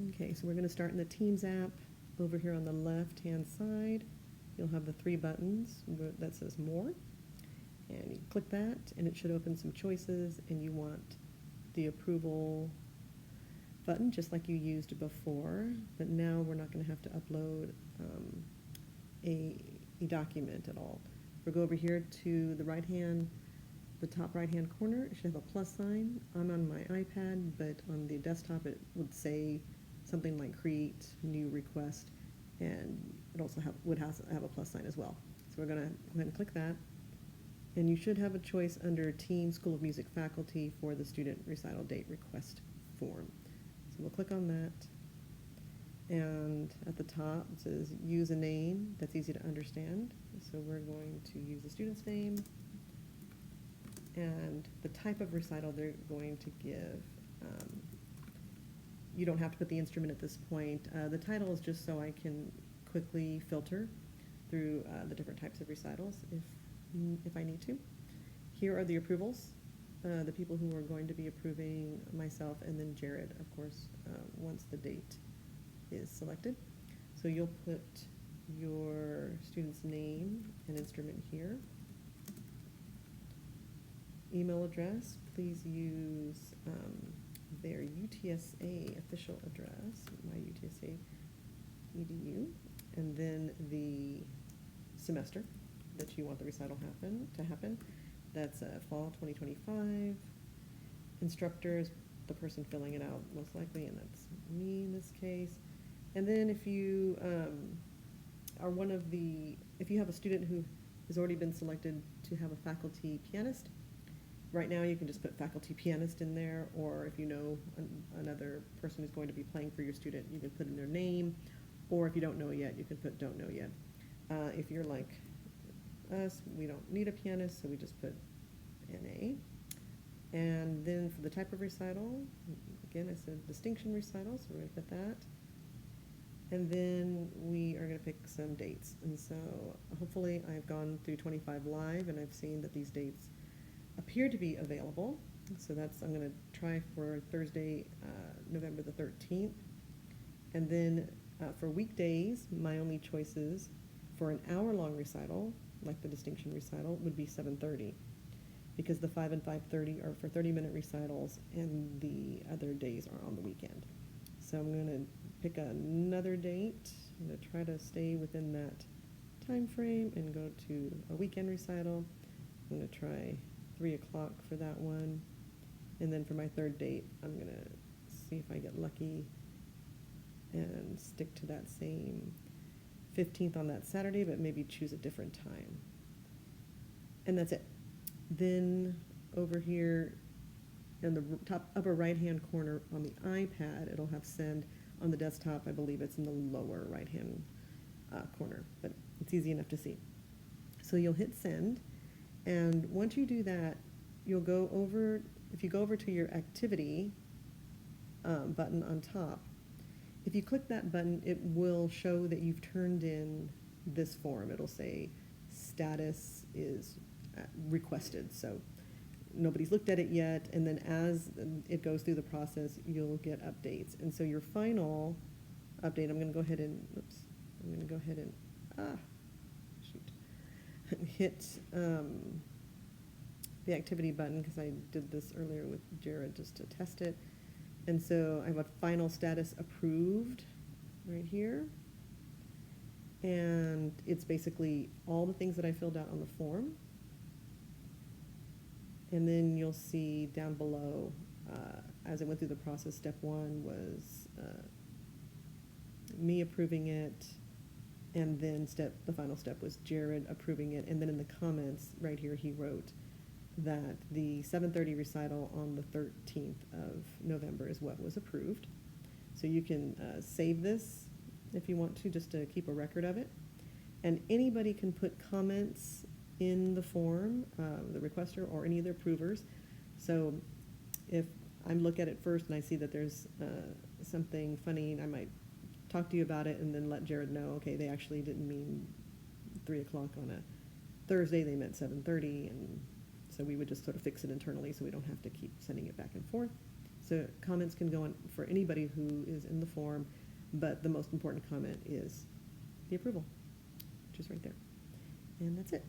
Okay, so we're going to start in the Teams app. Over here on the left-hand side, you'll have the 3 buttons that says More. And you click that, and it should open some choices, and you want the approval button, just like you used before. But now we're not going to have to upload a document at all. We'll go over here to the top right-hand corner. It should have a plus sign. I'm on my iPad, but on the desktop it would say something like create new request, and it also would have a plus sign as well. So we're going to go ahead and click that, and you should have a choice under Team School of Music Faculty for the student recital date request form. So we'll click on that, and at the top it says use a name that's easy to understand. So we're going to use the student's name and the type of recital they're going to give. You don't have to put the instrument at this point. The title is just so I can quickly filter through the different types of recitals if I need to. Here are the approvals, the people who are going to be approving, myself, and then Jared, of course, once the date is selected. So you'll put your student's name and instrument here. Email address, please use their UTSA official address, my UTSA edu, and then the semester that you want the recital to happen. That's fall 2025. Instructors, the person filling it out most likely, and that's me in this case. And then if you are if you have a student who has already been selected to have a faculty pianist, right now you can just put faculty pianist in there, or if you know another person who's going to be playing for your student, you can put in their name, or if you don't know yet, you can put don't know yet. If you're like us, we don't need a pianist, so we just put NA. And then for the type of recital, again, I said distinction recital, so we're going to put that. And then we are going to pick some dates. And so hopefully I've gone through 25 live, and I've seen that these dates appear to be available. So I'm going to try for Thursday, November the 13th. And then for weekdays, my only choices for an hour-long recital, like the distinction recital, would be 7:30, because the 5 and 5:30 are for 30-minute recitals, and the other days are on the weekend. So I'm going to pick another date. I'm going to try to stay within that time frame and go to a weekend recital. I'm going to try 3 o'clock for that one. And then for my third date, I'm going to see if I get lucky and stick to that same 15th on that Saturday, but maybe choose a different time. And that's it. Then over here in the top upper right-hand corner on the iPad, it'll have send. On the desktop, I believe it's in the lower right-hand corner, but it's easy enough to see. So you'll hit send, and once you do that, you'll go over, if you go over to your activity button on top, if you click that button, it will show that you've turned in this form. It'll say status is requested, so nobody's looked at it yet, and then as it goes through the process, you'll get updates. And so your final update, I'm going to go ahead and, hit the activity button, because I did this earlier with Jared just to test it. And so I have a final status approved right here. And it's basically all the things that I filled out on the form. And then you'll see down below, as it went through the process, step 1 was me approving it, and then the final step was Jared approving it. And then in the comments right here, he wrote that the 7:30 recital on the 13th of November is what was approved. So you can save this if you want to, just to keep a record of it. And anybody can put comments in the form, the requester or any of the approvers. So if I look at it first and I see that there's something funny, I might talk to you about it and then let Jared know, okay, they actually didn't mean 3 o'clock on a Thursday, they meant 7:30, and so we would just sort of fix it internally so we don't have to keep sending it back and forth. So comments can go on for anybody who is in the form, but the most important comment is the approval, which is right there. And that's it.